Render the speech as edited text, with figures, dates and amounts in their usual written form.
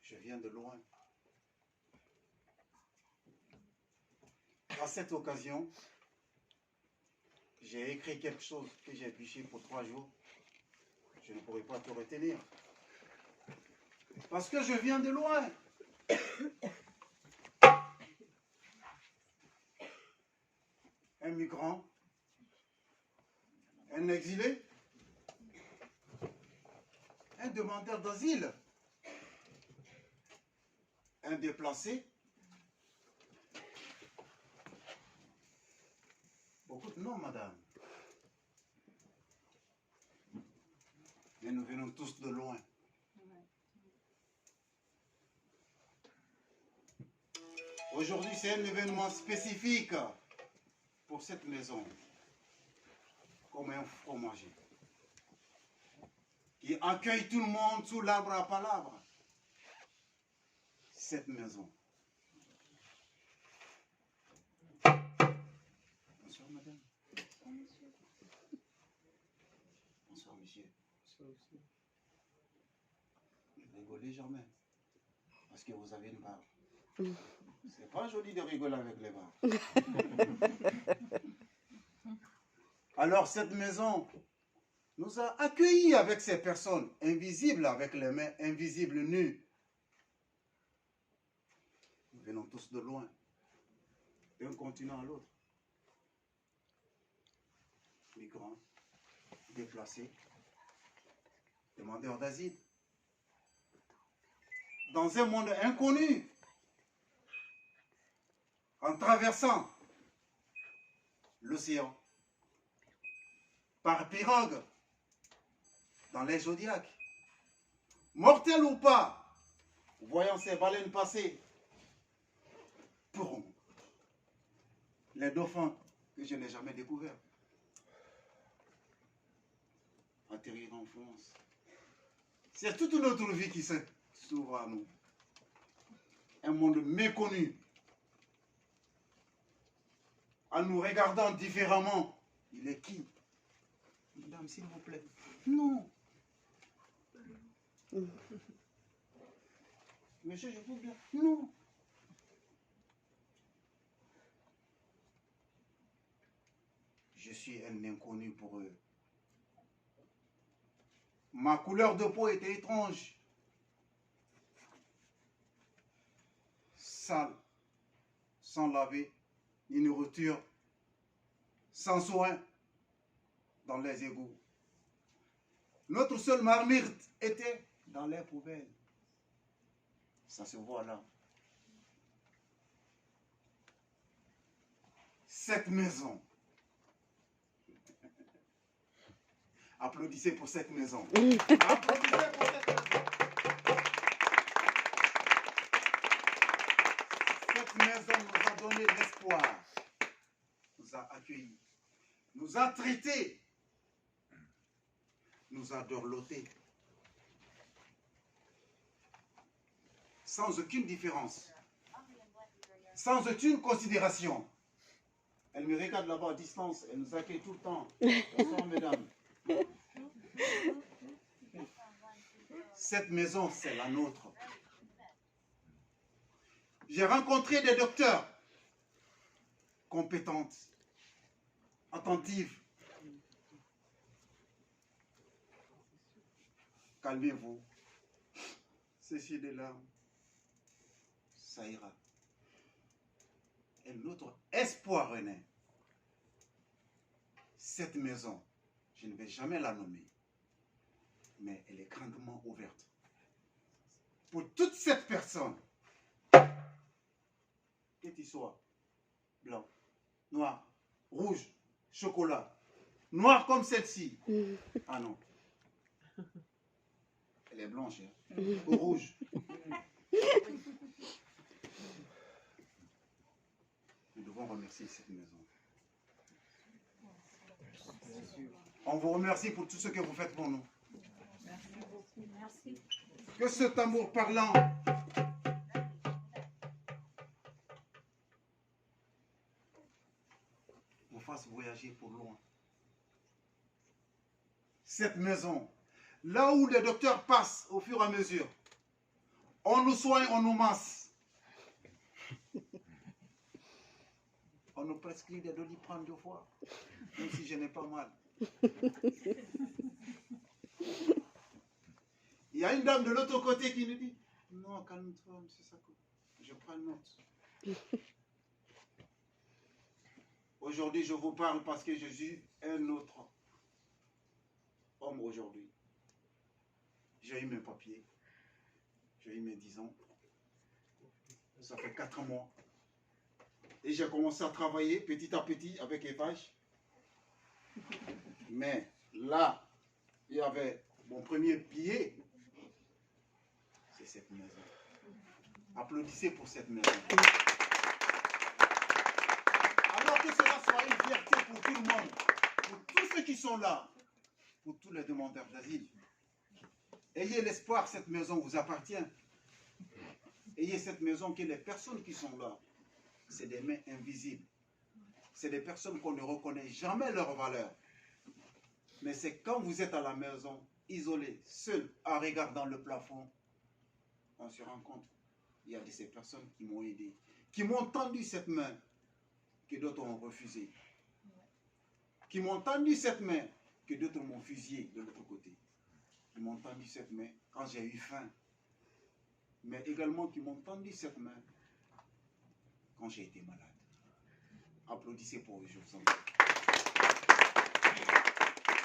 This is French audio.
Je viens de loin. À cette occasion, j'ai écrit quelque chose que j'ai affiché pour 3 jours. Je ne pourrai pas te retenir. Parce que je viens de loin. Un migrant, un exilé, un demandeur d'asile, un déplacé. Beaucoup de noms, madame. Mais nous venons tous de loin. Aujourd'hui, c'est un événement spécifique pour cette maison, comme un fromager, qui accueille tout le monde sous l'arbre à palabre. Cette maison. Bonsoir, madame. Bonsoir, monsieur. Bonsoir, monsieur. Bonsoir, monsieur. Ne rigolez jamais, parce que vous avez une barbe. C'est pas joli de rigoler avec les barbes. Alors, cette maison nous a accueillis avec ces personnes invisibles, avec les mains invisibles nues. Nous venons tous de loin, d'un continent à l'autre. Migrants, déplacés, demandeurs d'asile. Dans un monde inconnu, en traversant l'océan, par pirogue, dans les zodiaques, mortels ou pas, voyant ces baleines passer, pour les dauphins que je n'ai jamais découverts, atterrir en France. C'est toute notre vie qui s'ouvre à nous. Un monde méconnu. En nous regardant différemment. Il est qui? Madame, s'il vous plaît. Non. Monsieur, je vous bien. Non. Je suis un inconnu pour eux. Ma couleur de peau était étrange. Sale, sans laver, ni nourriture, sans soin, dans les égouts. Notre seule marmite était dans les poubelles. Ça se voit là. Cette maison. Applaudissez pour cette maison. Applaudissez pour cette maison. Cette maison nous a donné l'espoir, nous a accueillis, nous a traités, nous a dorlotés, sans aucune différence, sans aucune considération. Elle me regarde là-bas à distance, elle nous accueille tout le temps. Bonsoir, mesdames. Cette maison, c'est la nôtre. J'ai rencontré des docteurs compétentes, attentives. Calmez-vous. Cessez des larmes. Ça ira. Et notre espoir renaît. Cette maison, je ne vais jamais la nommer, mais elle est grandement ouverte. Pour toute cette personne, que tu sois blanc, noir, rouge, chocolat, noir comme celle-ci. Ah non. Elle est blanche, hein? Ou rouge. Nous devons remercier cette maison. On vous remercie pour tout ce que vous faites pour nous. Merci beaucoup. Merci. Que ce tambour parlant nous fasse voyager pour loin. Cette maison, là où les docteurs passent au fur et à mesure, On nous soigne, on nous masse. On nous prescrit des Doliprane 2 fois, même si je n'ai pas mal. Il y a une dame de l'autre côté qui nous dit, non, calme-toi, M. Sako, je prends note. Aujourd'hui, je vous parle parce que je suis un autre homme aujourd'hui. J'ai eu mes papiers, j'ai eu mes 10 ans, ça fait 4 mois. Et j'ai commencé à travailler petit à petit avec Eiffage. Mais là, il y avait mon premier pied, c'est cette maison. Applaudissez pour cette maison. Alors que cela soit une fierté pour tout le monde, pour tous ceux qui sont là, pour tous les demandeurs d'asile. Ayez l'espoir, cette maison vous appartient. Ayez cette maison que les personnes qui sont là, c'est des mains invisibles. C'est des personnes qu'on ne reconnaît jamais leur valeur. Mais c'est quand vous êtes à la maison, isolé, seul, en regardant le plafond, on se rend compte, il y a de ces personnes qui m'ont aidé, qui m'ont tendu cette main, que d'autres ont refusé. Qui m'ont tendu cette main, que d'autres m'ont fusillé de l'autre côté. Qui m'ont tendu cette main quand j'ai eu faim. Mais également qui m'ont tendu cette main quand j'ai été malade. Applaudissez pour eux, je vous en prie.